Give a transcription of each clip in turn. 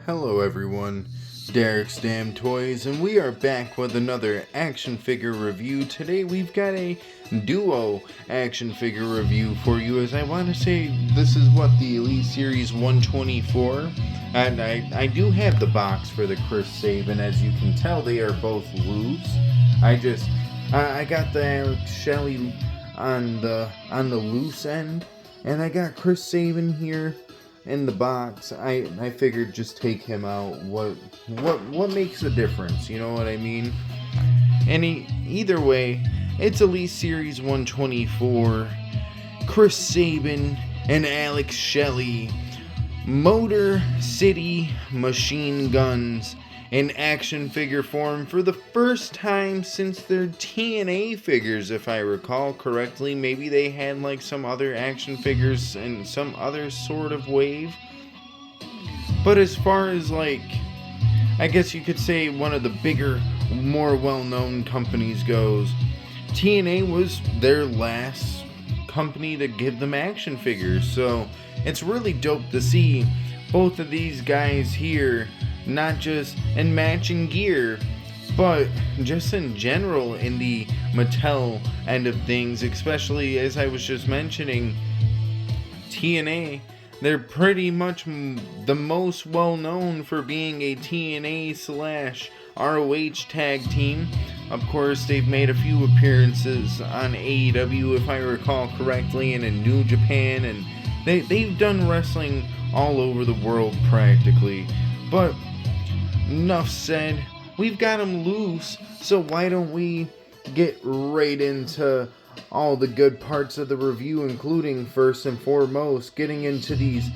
Hello everyone, Derek's Damn Toys, and we are back with another action figure review. Today we've got a duo action figure review for you, as I want to say this is the Elite Series 124, and I do have the box for the Chris Sabin. As you can tell, they are both loose. I got the Shelly on the loose end, and I got Chris Sabin here in the box. I figured just take him out. What makes a difference? You know what I mean? Either way, it's Elite Series 124. Chris Sabin and Alex Shelley, Motor City Machine Guns in action figure form for the first time since their TNA figures, if I recall correctly. Maybe they had like some other action figures in some other sort of wave. But as far as I guess you could say one of the bigger, more well-known companies goes, TNA was their last company to give them action figures. So it's really dope to see both of these guys here, not just in matching gear, but just in general in the Mattel end of things, especially as I was just mentioning, TNA, they're pretty much the most well known for being a TNA / ROH tag team. Of course, they've made a few appearances on AEW, if I recall correctly, and in New Japan, and they've done wrestling all over the world practically. But enough said, we've got them loose, so why don't we get right into all the good parts of the review, including first and foremost getting into these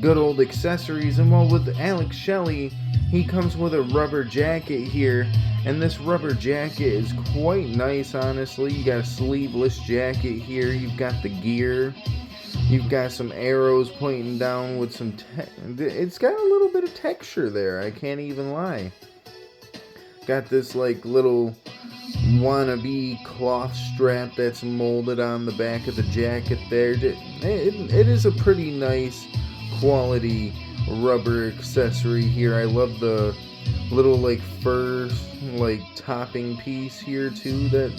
good old accessories. And with Alex Shelley, he comes with a rubber jacket here, and this rubber jacket is quite nice, honestly. You got a sleeveless jacket here, you've got the gear, you've got some arrows pointing down with some it's got a little bit of texture there, I can't even lie. Got this little wannabe cloth strap that's molded on the back of the jacket there. It is a pretty nice quality rubber accessory here. I love the little fur topping piece here too, that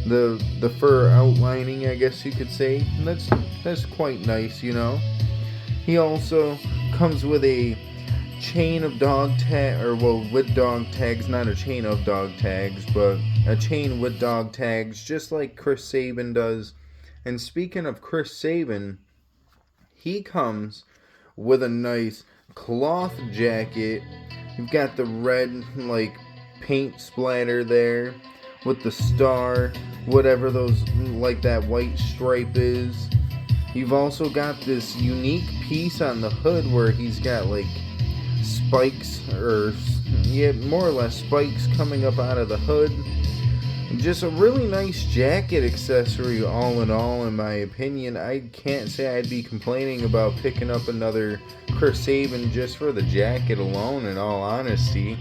the fur outlining, I guess you could say. That's quite nice, you know. He also comes with a chain of dog tag, with dog tags, not a chain of dog tags, but a chain with dog tags, just like Chris Sabin does. And speaking of Chris Sabin, he comes with a nice cloth jacket. You've got the red paint splatter there with the star, whatever those that white stripe is. You've also got this unique piece on the hood where he's got spikes, or more or less spikes coming up out of the hood. Just a really nice jacket accessory all in all, in my opinion. I can't say I'd be complaining about picking up another Chris Sabin just for the jacket alone, in all honesty.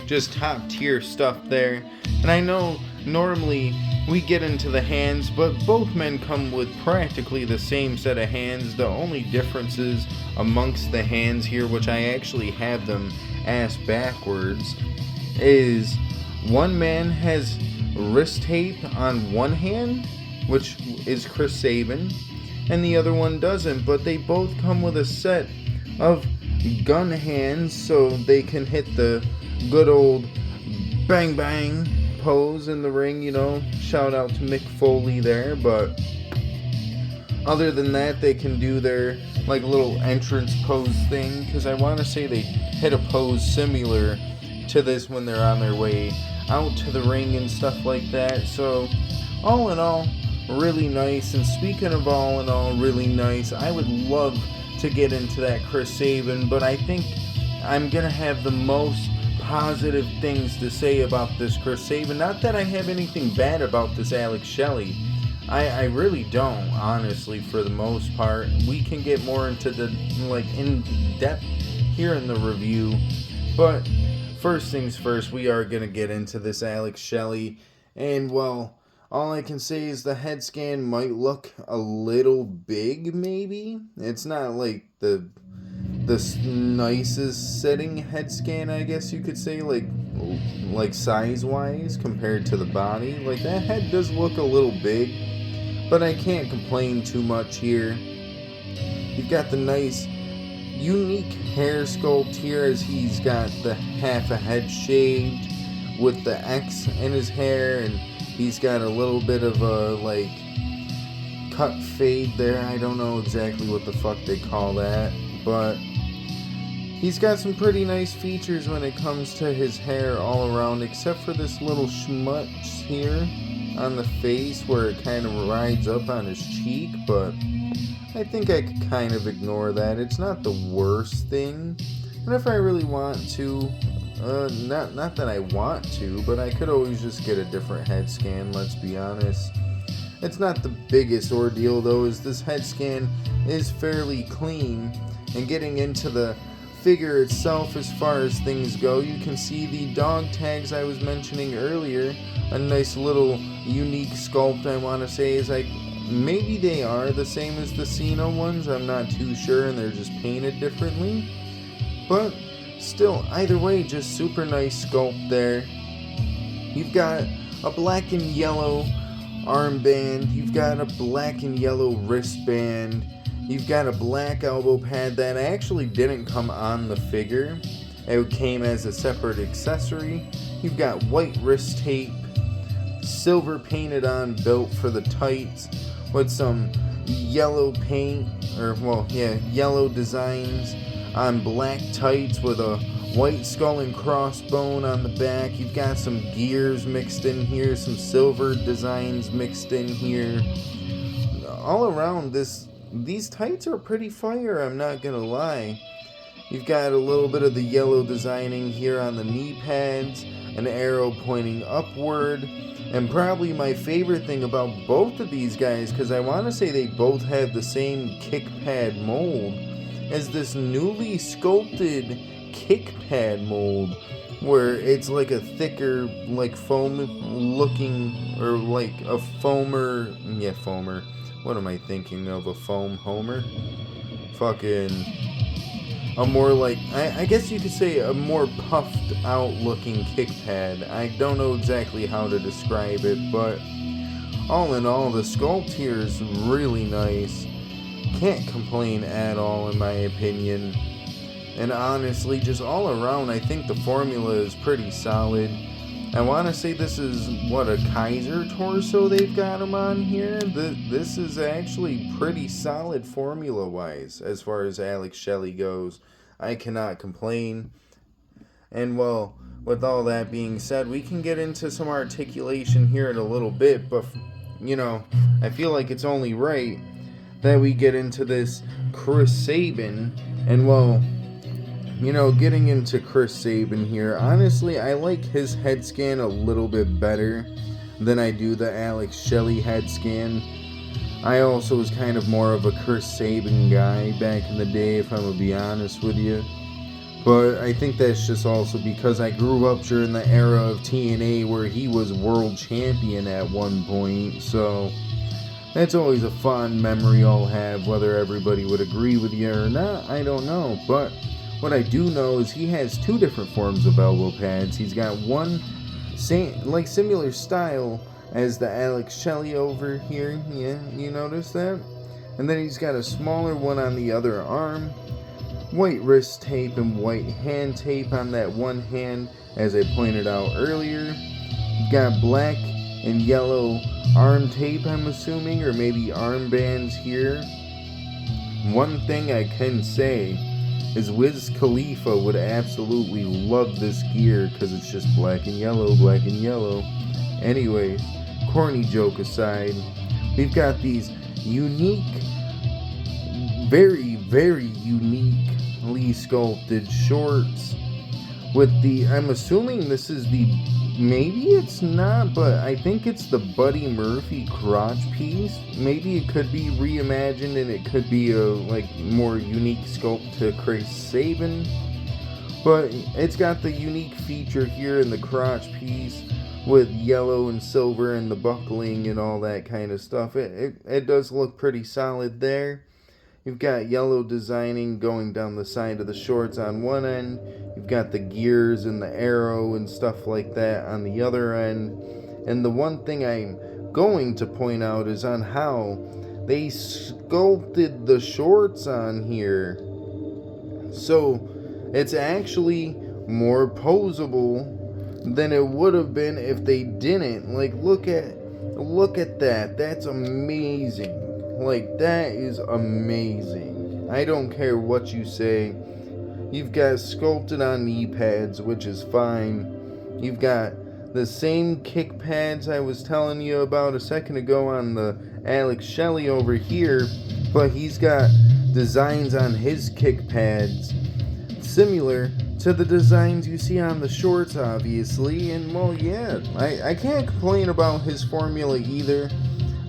Just top tier stuff there. And I know normally we get into the hands, but both men come with practically the same set of hands. The only differences amongst the hands here, which I actually have them ass backwards, is one man has wrist tape on one hand, which is Chris Sabin, and the other one doesn't, but they both come with a set of gun hands so they can hit the good old bang bang pose in the ring, you know. Shout out to Mick Foley there. But other than that, they can do their little entrance pose thing, because I want to say they hit a pose similar to this when they're on their way out to the ring and stuff like that. So all in all, really nice. And speaking of all in all really nice, I would love to get into that Chris Sabin, but I think I'm gonna have the most positive things to say about this Chris Sabin. Not that I have anything bad about this Alex Shelley. I really don't, honestly, for the most part. We can get more into the in depth here in the review, but first things first, we are gonna get into this Alex Shelley. And all I can say is the head scan might look a little big, maybe. It's not the nicest setting head scan, I guess you could say, like size wise compared to the body. Like, that head does look a little big, but I can't complain too much here. You've got the nice unique hair sculpt here, as he's got the half a head shaved with the X in his hair, and he's got a little bit of a like cut fade there. I don't know exactly what the fuck they call that, but he's got some pretty nice features when it comes to his hair all around, except for this little schmutz here on the face where it kind of rides up on his cheek, but I think I could kind of ignore that. It's not the worst thing. And if I really want to, not that I want to, but I could always just get a different head scan, let's be honest. It's not the biggest ordeal though, as this head scan is fairly clean. And getting into the figure itself, as far as things go, you can see the dog tags I was mentioning earlier. A nice little unique sculpt, I want to say, is like, maybe they are the same as the Cena ones, I'm not too sure, and they're just painted differently. But still, either way, just super nice sculpt there. You've got a black and yellow armband, you've got a black and yellow wristband, you've got a black elbow pad that actually didn't come on the figure. It came as a separate accessory. You've got white wrist tape, silver painted on belt for the tights, with some yellow paint, yellow designs on black tights with a white skull and crossbone on the back. You've got some gears mixed in here, some silver designs mixed in here. All around, these tights are pretty fire, I'm not gonna lie. You've got a little bit of the yellow designing here on the knee pads, an arrow pointing upward. And probably my favorite thing about both of these guys, because I want to say they both have the same kick pad mold, is this newly sculpted kick pad mold, where it's like a thicker, like foam looking, or like a foamer. What am I thinking of? A foam homer? A more like, I guess you could say a more puffed out looking kick pad. I don't know exactly how to describe it, but all in all, the sculpt here is really nice. Can't complain at all, in my opinion. And honestly, just all around, I think the formula is pretty solid. I want to say this is, a Kaiser torso they've got him on here? This is actually pretty solid formula-wise, as far as Alex Shelley goes. I cannot complain. And well, with all that being said, we can get into some articulation here in a little bit, but, I feel like it's only right that we get into this Chris Sabin. And well, getting into Chris Sabin here, honestly, I like his head scan a little bit better than I do the Alex Shelley head scan. I also was kind of more of a Chris Sabin guy back in the day, if I'm gonna be honest with you. But I think that's just also because I grew up during the era of TNA where he was world champion at one point, so that's always a fond memory I'll have. Whether everybody would agree with you or not, I don't know. But what I do know is he has two different forms of elbow pads. He's got one similar style as the Alex Shelley over here. Yeah, you notice that? And then he's got a smaller one on the other arm. White wrist tape and white hand tape on that one hand, as I pointed out earlier. You've got black and yellow arm tape, I'm assuming, or maybe armbands here. One thing I can say is Wiz Khalifa would absolutely love this gear because it's just black and yellow, black and yellow. Anyways, corny joke aside, we've got these unique, very, very uniquely sculpted shorts with I'm assuming this is maybe it's not, but I think it's the Buddy Murphy crotch piece. Maybe it could be reimagined and it could be a more unique sculpt to Chris Sabin. But it's got the unique feature here in the crotch piece with yellow and silver and the buckling and all that kind of stuff. It does look pretty solid there. You've got yellow designing going down the side of the shorts on one end. You've got the gears and the arrow and stuff like that on the other end. And the one thing I'm going to point out is on how they sculpted the shorts on here. So it's actually more posable than it would have been if they didn't. Like, look at that. That's amazing. Like, that is amazing. I don't care what you say. You've got sculpted on knee pads, which is fine. You've got the same kick pads I was telling you about a second ago on the Alex Shelly over here, but he's got designs on his kick pads similar to the designs you see on the shorts, obviously. And well, yeah, I can't complain about his formula either.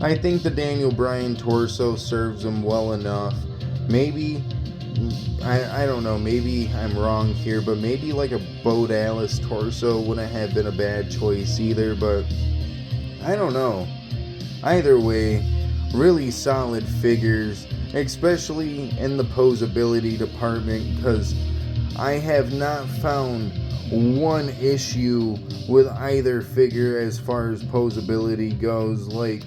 I think the Daniel Bryan torso serves him well enough. Maybe, I don't know, maybe I'm wrong here, but maybe like a Bo Dallas torso wouldn't have been a bad choice either, but I don't know. Either way, really solid figures, especially in the posability department, because I have not found one issue with either figure as far as posability goes. Like,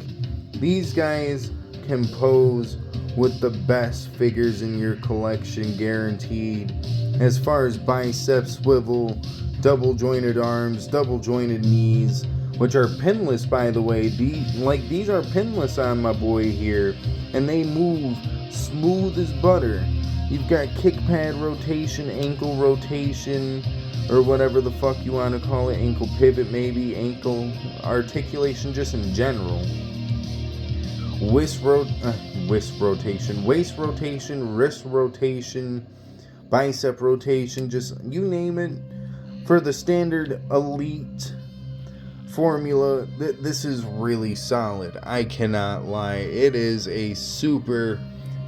these guys can pose with the best figures in your collection, guaranteed. As far as bicep swivel, double jointed arms, double jointed knees, which are pinless, by the way. These are pinless on my boy here, and they move smooth as butter. You've got kick pad rotation, ankle rotation, or whatever the fuck you want to call it, ankle pivot maybe, ankle articulation just in general. Waist rotation, wrist rotation, bicep rotation, just you name it. For the standard elite formula, this is really solid. I cannot lie. It is a super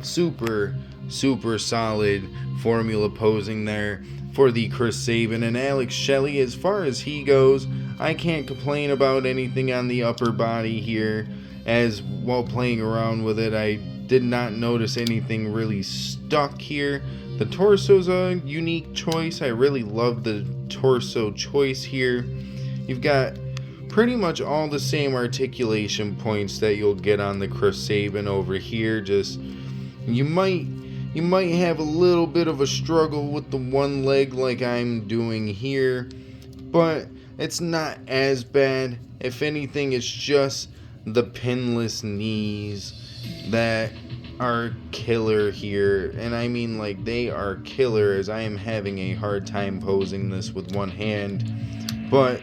solid formula posing there for the Chris Sabin and Alex Shelly. As far as he goes, I can't complain about anything on the upper body here. As while playing around with it, I did not notice anything really stuck here. The torso's a unique choice. I really love the torso choice here. You've got pretty much all the same articulation points that you'll get on the Chris Sabin over here. Just you might have a little bit of a struggle with the one leg like I'm doing here, but it's not as bad. If anything, it's just the pinless knees that are killer here. And I mean, like, they are killer, as I am having a hard time posing this with one hand. But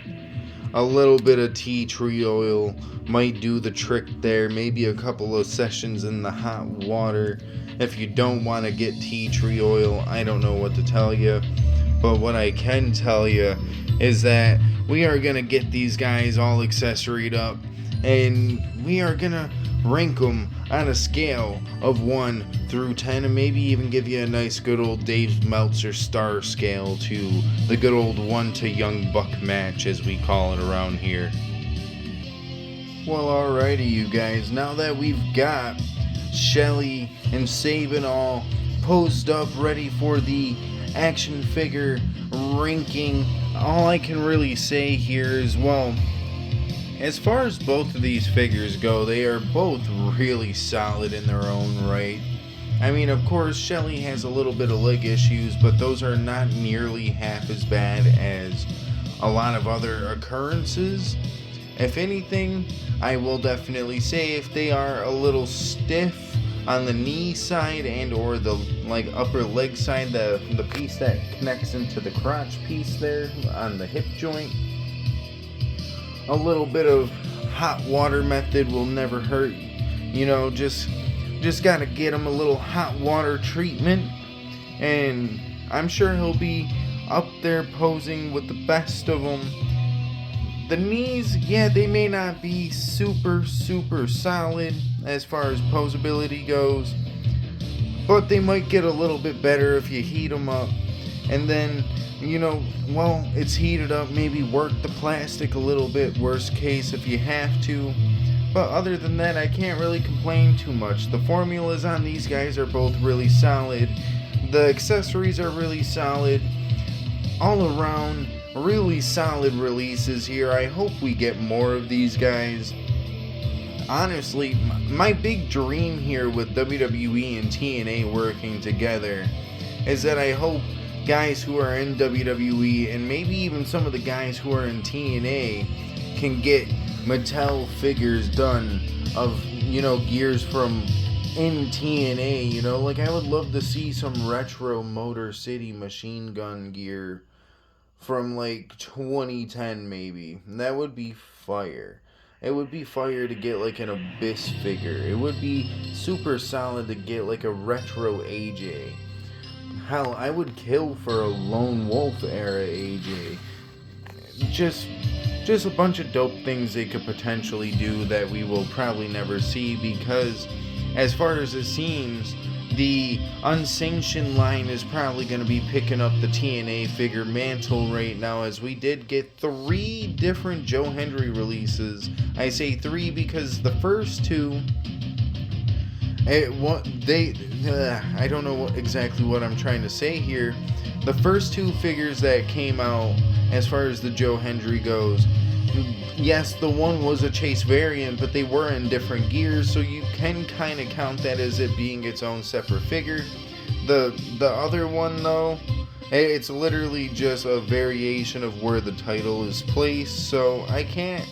a little bit of tea tree oil might do the trick there. Maybe a couple of sessions in the hot water. If you don't want to get tea tree oil, I don't know what to tell you. But what I can tell you is that we are going to get these guys all accessoried up, and we are going to rank them on a scale of 1 through 10, and maybe even give you a nice good old Dave Meltzer star scale to the good old 1 to Young Buck match, as we call it around here. Well, alrighty, you guys. Now that we've got Shelly and Sabin all posed up, ready for the action figure ranking, all I can really say here is, well, as far as both of these figures go, they are both really solid in their own right. I mean, of course, Shelly has a little bit of leg issues, but those are not nearly half as bad as a lot of other occurrences. If anything, I will definitely say if they are a little stiff on the knee side and or the upper leg side, the piece that connects into the crotch piece there on the hip joint, a little bit of hot water method will never hurt. You know, just gotta get him a little hot water treatment, and I'm sure he'll be up there posing with the best of them. The knees, yeah, they may not be super solid as far as posability goes, but they might get a little bit better if you heat them up. And then, you know, well, it's heated up, maybe work the plastic a little bit, worst case if you have to. But other than that, I can't really complain too much. The formulas on these guys are both really solid. The accessories are really solid. All around, really solid releases here. I hope we get more of these guys. Honestly, my big dream here with WWE and TNA working together is that I hope guys who are in WWE and maybe even some of the guys who are in TNA can get Mattel figures done of, gears from in TNA, like I would love to see some retro Motor City machine gun gear from like 2010 maybe. That would be fire. It would be fire to get like an Abyss figure. It would be super solid to get like a retro AJ. Hell, I would kill for a Lone Wolf era AJ. Just a bunch of dope things they could potentially do that we will probably never see, because as far as it seems, the unsanctioned line is probably going to be picking up the TNA figure mantle right now, as we did get 3 different Joe Hendry releases. I say 3 because the first 2, I don't know exactly what I'm trying to say here. The first 2 figures that came out, as far as the Joe Hendry goes, yes, the one was a Chase variant, but they were in different gears, so you can kind of count that as it being its own separate figure. The other one, though, it's literally just a variation of where the title is placed, so I can't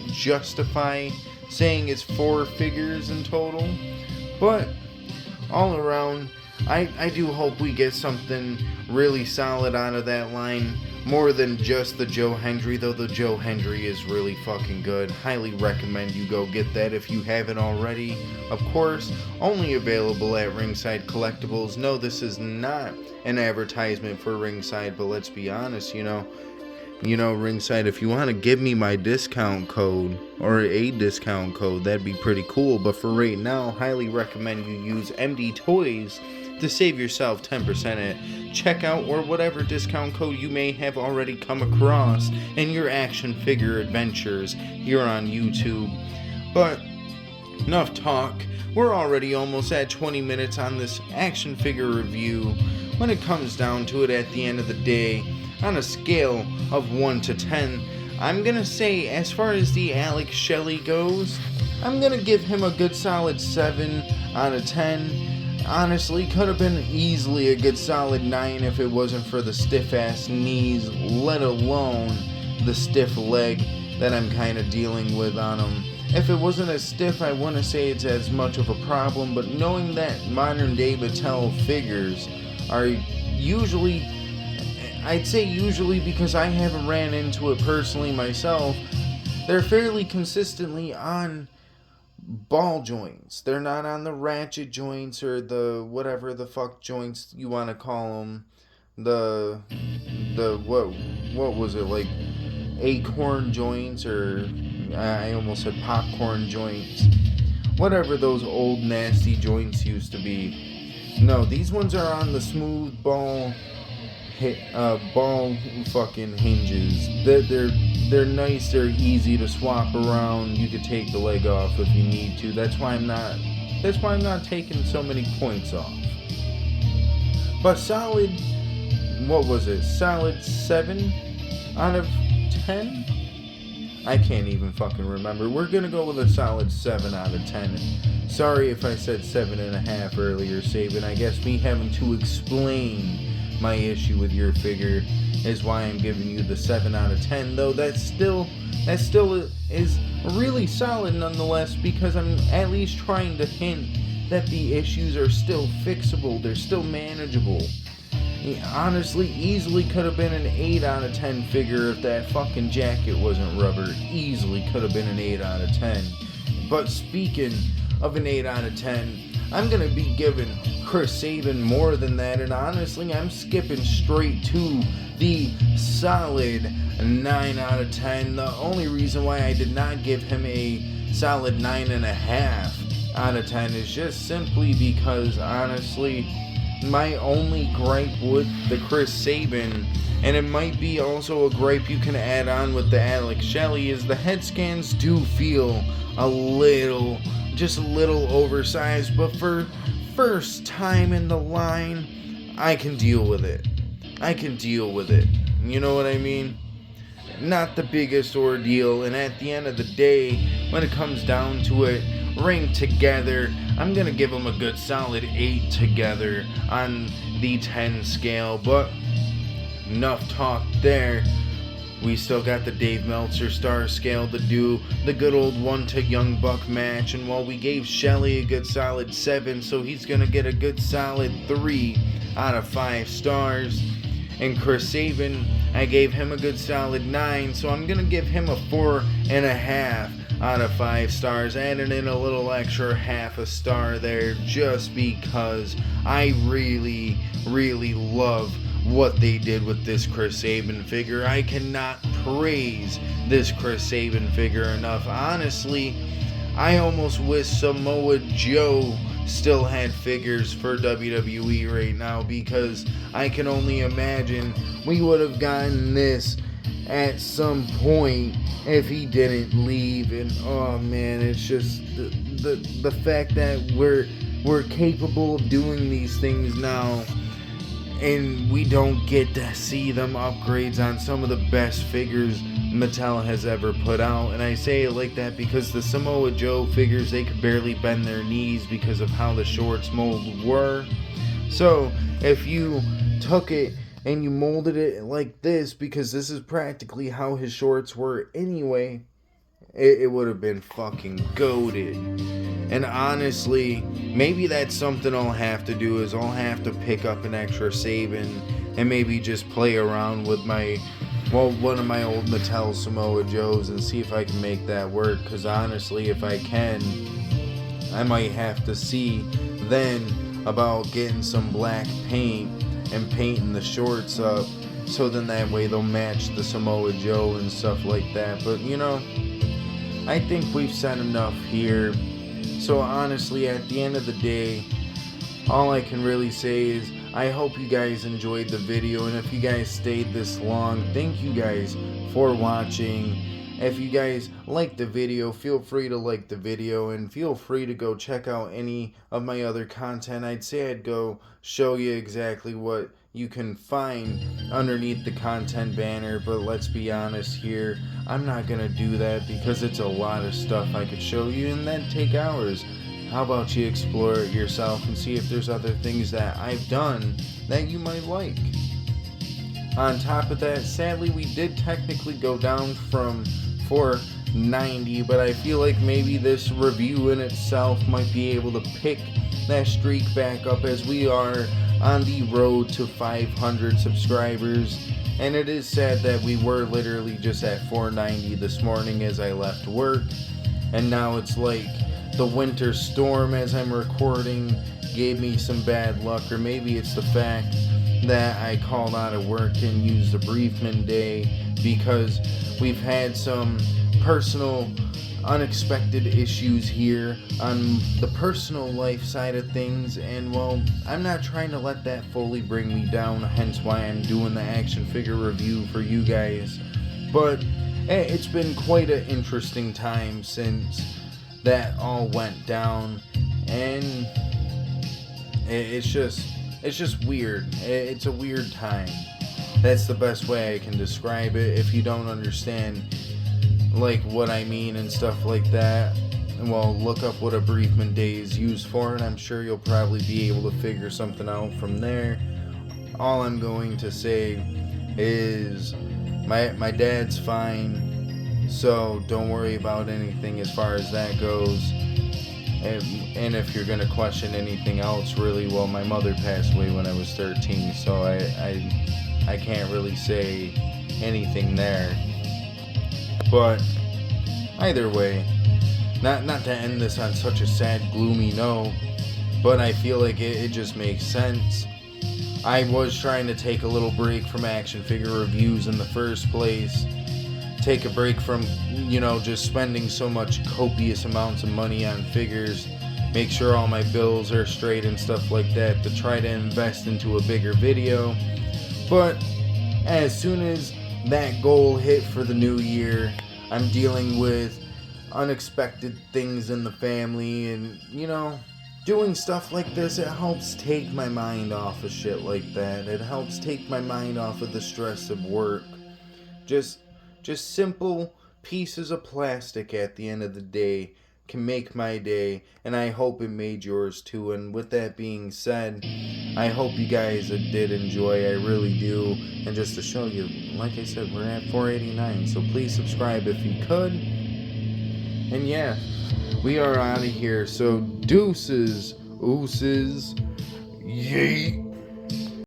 justify saying it's 4 figures in total. But all around, I do hope we get something really solid out of that line. More than just the Joe Hendry, though the Joe Hendry is really fucking good. Highly recommend you go get that if you haven't already. Of course, only available at Ringside Collectibles. No, this is not an advertisement for Ringside, but let's be honest, Ringside, if you want to give me my discount code, or a discount code, that'd be pretty cool. But for right now, highly recommend you use MD Toys to save yourself 10% at checkout, or whatever discount code you may have already come across in your action figure adventures here on YouTube. But enough talk. We're already almost at 20 minutes on this action figure review. When it comes down to it, at the end of the day, on a scale of 1 to 10, I'm gonna say, as far as the Alex Shelley goes, I'm gonna give him a good solid 7 out of 10. Honestly, could have been easily a good solid 9 if it wasn't for the stiff-ass knees, let alone the stiff leg that I'm kind of dealing with on him. If it wasn't as stiff, I wouldn't say it's as much of a problem, but knowing that modern-day Mattel figures are usually, I'd say usually because I haven't ran into it personally myself, they're fairly consistently on ball joints. They're not on the ratchet joints or the whatever the fuck joints you want to call them. The what was it, like acorn joints, or I almost said popcorn joints. Whatever those old nasty joints used to be. No, these ones are on the smooth ball fucking hinges. They're nice, they're easy to swap around. You could take the leg off if you need to. That's why I'm not taking so many points off. But solid, what was it? Solid 7 out of 10? I can't even fucking remember. We're gonna go with a solid 7 out of 10. Sorry if I said 7.5 earlier, Sabin. I guess me having to explain my issue with your figure is why I'm giving you the 7 out of 10, though that still is really solid nonetheless, because I'm at least trying to hint that the issues are still fixable, they're still manageable. Honestly, easily could have been an 8 out of 10 figure if that fucking jacket wasn't rubber. Easily could have been an 8 out of 10. But speaking of an 8 out of 10, I'm going to be giving Chris Sabin more than that, and honestly, I'm skipping straight to the solid 9 out of 10. The only reason why I did not give him a solid 9.5 out of 10 is just simply because, honestly, my only gripe with the Chris Sabin, and it might be also a gripe you can add on with the Alex Shelly, is the head scans do feel just a little oversized, but for first time in the line, I can deal with it. You know what I mean? Not the biggest ordeal, and at the end of the day, when it comes down to it, ranked together, I'm gonna give them a good solid 8 together on the 10 scale, but enough talk there. We still got the Dave Meltzer star scale to do, the good old 1 to Young Buck match, and while we gave Shelly a good solid 7, so he's gonna get a good solid 3 out of 5 stars. And Chris Sabin, I gave him a good solid 9, so I'm gonna give him a 4.5 out of 5 stars, adding in a little extra half a star there just because I really love what they did with this Chris Sabin figure. I cannot praise this Chris Sabin figure enough. Honestly, I almost wish Samoa Joe still had figures for WWE right now, because I can only imagine we would have gotten this at some point if he didn't leave. And oh man, it's just the fact that we're capable of doing these things now, and we don't get to see them upgrades on some of the best figures Mattel has ever put out. And I say it like that because the Samoa Joe figures, they could barely bend their knees because of how the shorts mold were. So if you took it and you molded it like this, because this is practically how his shorts were anyway, it would have been fucking goated. And honestly, maybe that's something I'll have to do, is I'll have to pick up an extra Sabin and maybe just play around with one of my old Mattel Samoa Joes and see if I can make that work. Because honestly, if I can, I might have to see then about getting some black paint and painting the shorts up, so then that way they'll match the Samoa Joe and stuff like that. But you know, I think we've said enough here. So honestly, at the end of the day, all I can really say is I hope you guys enjoyed the video, and if you guys stayed this long, thank you guys for watching. If you guys liked the video, feel free to like the video, and feel free to go check out any of my other content. I'd say I'd go show you exactly what you can find underneath the content banner, but let's be honest here, I'm not gonna do that because it's a lot of stuff I could show you and then take hours. How about you explore it yourself and see if there's other things that I've done that you might like. On top of that, sadly we did technically go down from 490, but I feel like maybe this review in itself might be able to pick that streak back up, as we are on the road to 500 subscribers. And it is sad that we were literally just at 490 this morning as I left work, and now it's like the winter storm as I'm recording gave me some bad luck, or maybe it's the fact that I called out of work and used a bereavement day, because we've had some personal unexpected issues here on the personal life side of things, and well, I'm not trying to let that fully bring me down, hence why I'm doing the action figure review for you guys. But it's been quite an interesting time since that all went down, and it's just weird. It's a weird time. That's the best way I can describe it. If you don't understand like what I mean and stuff like that, well, look up what a bereavement day is used for, and I'm sure you'll probably be able to figure something out from there. All I'm going to say is my dad's fine, so don't worry about anything as far as that goes. And if you're gonna question anything else, really, well, my mother passed away when I was 13, so I can't really say anything there. But either way, not to end this on such a sad, gloomy note, but I feel like it just makes sense. I was trying to take a little break from action figure reviews in the first place. Take a break from, just spending so much copious amounts of money on figures, make sure all my bills are straight and stuff like that, to try to invest into a bigger video. But as soon as that goal hit for the new year, I'm dealing with unexpected things in the family, and doing stuff like this, it helps take my mind off of shit like that. It helps take my mind off of the stress of work. Just simple pieces of plastic at the end of the day can make my day, and I hope it made yours too. And with that being said, I hope you guys did enjoy. I really do. And just to show you, like I said, we're at 489, so please subscribe if you could. And yeah, we are out of here. So deuces, ooses, yeet.